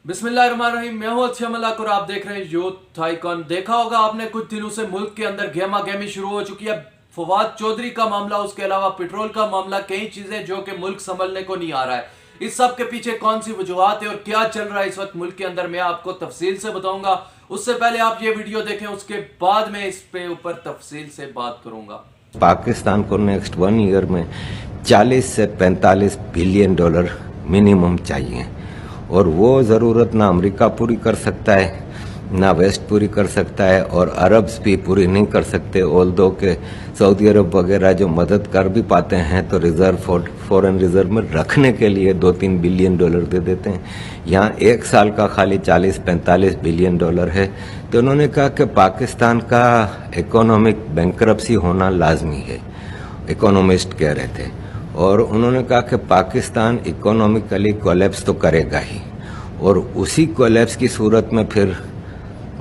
बिस्मिल्लाहिर्रहमानिर्रहीम। मैं हूं अच्छे मलाक और आप देख रहे हैं यूथ आइकॉन। देखा होगा आपने कुछ दिनों से मुल्क के अंदर गहमा गहमी शुरू हो चुकी है। फवाद चौधरी का मामला, उसके अलावा पेट्रोल का मामला, कई चीजें जो कि मुल्क संभलने को नहीं आ रहा है। इस सब के पीछे कौन सी वजूहात है और क्या चल रहा है इस वक्त मुल्क के अंदर, मैं आपको तफसील से बताऊंगा। उससे पहले आप ये वीडियो देखें, उसके बाद मैं इस पे ऊपर तफसील से बात करूंगा। पाकिस्तान को नेक्स्ट 1 ईयर में 40 से 45 बिलियन डॉलर मिनिमम चाहिए, और वो ज़रूरत ना अमेरिका पूरी कर सकता है, ना वेस्ट पूरी कर सकता है, और अरब्स भी पूरी नहीं कर सकते। ऑल्दो के सऊदी अरब वगैरह जो मदद कर भी पाते हैं तो रिजर्व फॉरेन रिजर्व में रखने के लिए 2-3 बिलियन डॉलर दे देते हैं। यहाँ एक साल का खाली 40-45 बिलियन डॉलर है। तो उन्होंने कहा कि पाकिस्तान का इकोनॉमिक बैंकरप्सी होना लाजमी है, इकोनॉमिस्ट कह रहे थे। और उन्होंने कहा कि पाकिस्तान इकोनॉमिकली कोलैप्स तो करेगा ही, और उसी कोलैप्स की सूरत में फिर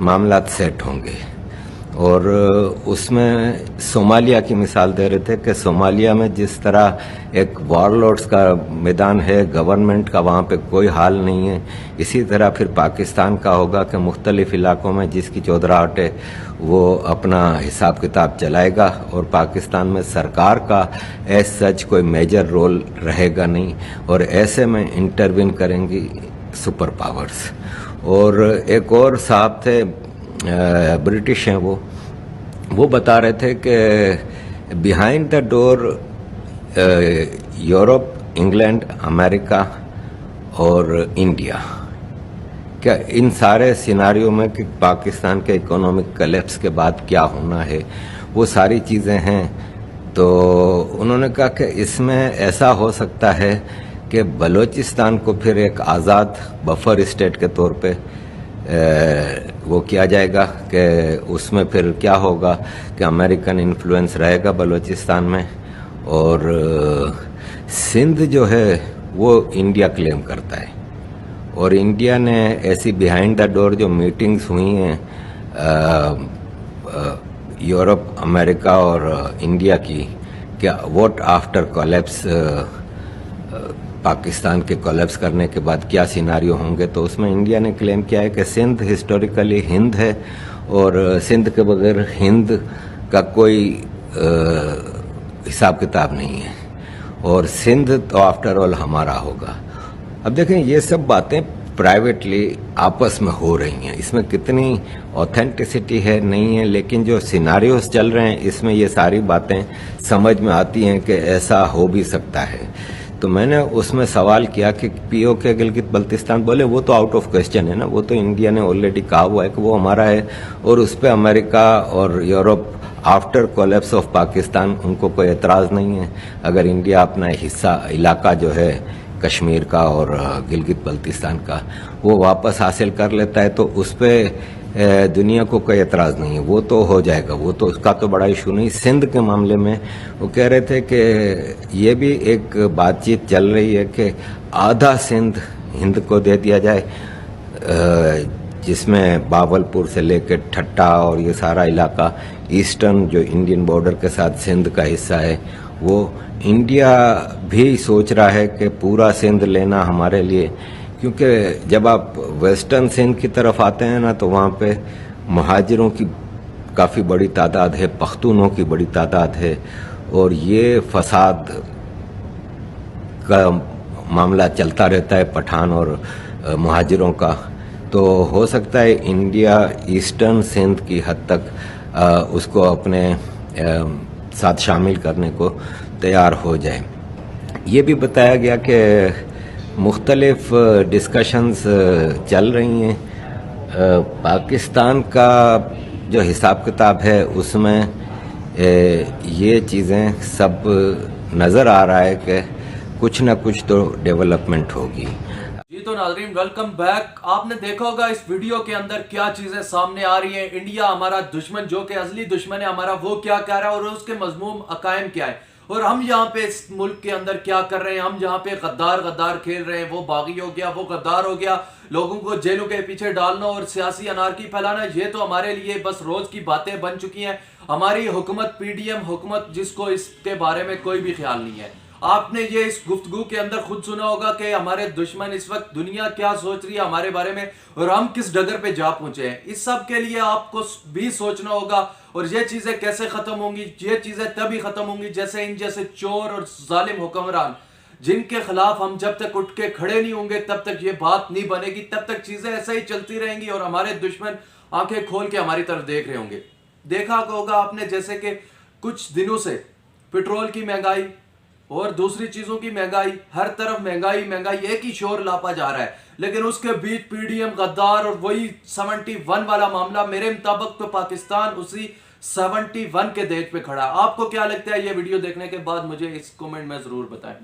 मामला सेट होंगे। और उसमें सोमालिया की मिसाल दे रहे थे कि सोमालिया में जिस तरह एक वॉरलॉर्ड्स का मैदान है, गवर्नमेंट का वहाँ पे कोई हाल नहीं है, इसी तरह फिर पाकिस्तान का होगा कि मुख्तलिफ इलाकों में जिसकी चौधराहट है वो अपना हिसाब किताब चलाएगा, और पाकिस्तान में सरकार का एज सच कोई मेजर रोल रहेगा नहीं, और ऐसे में इंटरवीन करेंगी सुपर पावर्स। और एक और साहब थे, ब्रिटिश हैं, वो बता रहे थे कि behind the door Europe, England, America और इंडिया, क्या इन सारे सिनारियों में कि पाकिस्तान के इकोनॉमिक कलेप्स के बाद क्या होना है, वो सारी चीज़ें हैं। तो उन्होंने कहा कि इसमें ऐसा हो सकता है कि बलूचिस्तान को फिर एक आज़ाद बफर स्टेट के तौर पे वो किया जाएगा, कि उसमें फिर क्या होगा कि अमेरिकन इन्फ्लुएंस रहेगा बलूचिस्तान में, और सिंध जो है वो इंडिया क्लेम करता है। और इंडिया ने ऐसी बिहाइंड द डोर जो मीटिंग्स हुई हैं यूरोप, अमेरिका और इंडिया की, क्या व्हाट आफ्टर कोलैप्स, पाकिस्तान के कोलैप्स करने के बाद क्या सिनारियो होंगे, तो उसमें इंडिया ने क्लेम किया है कि सिंध हिस्टोरिकली हिंद है, और सिंध के बगैर हिंद का कोई हिसाब किताब नहीं है, और सिंध तो आफ्टर ऑल हमारा होगा। अब देखें, ये सब बातें प्राइवेटली आपस में हो रही हैं, इसमें कितनी ऑथेंटिसिटी है नहीं है, लेकिन जो सिनारियोस चल रहे हैं इसमें ये सारी बातें समझ में आती हैं कि ऐसा हो भी सकता है। तो मैंने उसमें सवाल किया कि पीओके गिलगित बल्तिस्तान, बोले वो तो आउट ऑफ क्वेश्चन है ना, वो तो इंडिया ने ऑलरेडी कहा हुआ है कि वो हमारा है, और उस पर अमेरिका और Europe after collapse of Pakistan उनको कोई एतराज़ नहीं है। अगर इंडिया अपना हिस्सा, इलाका जो है कश्मीर का और गिलगित बल्तिस्तान का, वो वापस हासिल कर लेता है तो उस पर दुनिया को कोई एतराज़ नहीं है, वो तो हो जाएगा, वो तो उसका तो बड़ा इशू नहीं। सिंध के मामले में वो कह रहे थे कि ये भी एक बातचीत चल रही है कि आधा सिंध हिंद को दे दिया जाए, जिसमें बावलपुर से लेकर ठट्टा और ये सारा इलाका ईस्टर्न जो इंडियन बॉर्डर के साथ सिंध का हिस्सा है, वो इंडिया भी सोच रहा है कि पूरा सिंध लेना हमारे लिए, क्योंकि जब आप वेस्टर्न सिंध की तरफ आते हैं ना तो वहाँ पे महाजिरों की काफ़ी बड़ी तादाद है, पख्तूनों की बड़ी तादाद है, और ये फसाद का मामला चलता रहता है, पठान और महाजिरों का। तो हो सकता है इंडिया ईस्टर्न सिंध की हद तक उसको अपने साथ शामिल करने को तैयार हो जाए। ये भी बताया गया कि मुख्तलिफ डिस्कशंस चल रही हैं। पाकिस्तान का जो हिसाब किताब है उसमें ये चीज़ें सब नज़र आ रहा है कि कुछ ना कुछ तो डेवलपमेंट होगी। जी तो नाज़रीन, वेलकम बैक। आपने देखा होगा इस वीडियो के अंदर क्या चीजें सामने आ रही हैं। इंडिया हमारा दुश्मन, जो कि असली दुश्मन है हमारा, वो क्या कह रहा है और उसके मजमूम अकायम क्या है, और हम यहाँ पे इस मुल्क के अंदर क्या कर रहे हैं। हम जहाँ पे गद्दार खेल रहे हैं, वो बागी हो गया, वो गद्दार हो गया, लोगों को जेलों के पीछे डालना और सियासी अनारकी फैलाना, ये तो हमारे लिए बस रोज की बातें बन चुकी हैं। हमारी हुकूमत, पीडीएम हुकूमत, जिसको इसके बारे में कोई भी ख्याल नहीं है। آپ نے یہ اس گفتگو کے اندر خود سنا ہوگا کہ ہمارے دشمن اس وقت دنیا کیا سوچ رہی ہے ہمارے بارے میں اور ہم کس ڈگر پہ جا پہنچے ہیں. اس سب کے لیے آپ کو بھی سوچنا ہوگا اور یہ چیزیں کیسے ختم ہوں گی. یہ چیزیں تبھی ختم ہوں گی جیسے ان جیسے چور اور ظالم حکمران جن کے خلاف ہم جب تک اٹھ کے کھڑے نہیں ہوں گے تب تک یہ بات نہیں بنے گی, تب تک چیزیں ایسے ہی چلتی رہیں گی اور ہمارے دشمن آنکھیں کھول کے ہماری طرف دیکھ رہے ہوں گے. دیکھا ہوگا آپ نے جیسے کہ کچھ دنوں سے پیٹرول کی مہنگائی اور دوسری چیزوں کی مہنگائی, ہر طرف مہنگائی مہنگائی ایک ہی شور لاپا جا رہا ہے, لیکن اس کے بیچ پی ڈی ایم غدار اور وہی 71 والا معاملہ, میرے مطابق تو پاکستان اسی 71 کے دیش پہ کھڑا ہے. آپ کو کیا لگتا ہے یہ ویڈیو دیکھنے کے بعد مجھے اس کومنٹ میں ضرور بتائیں.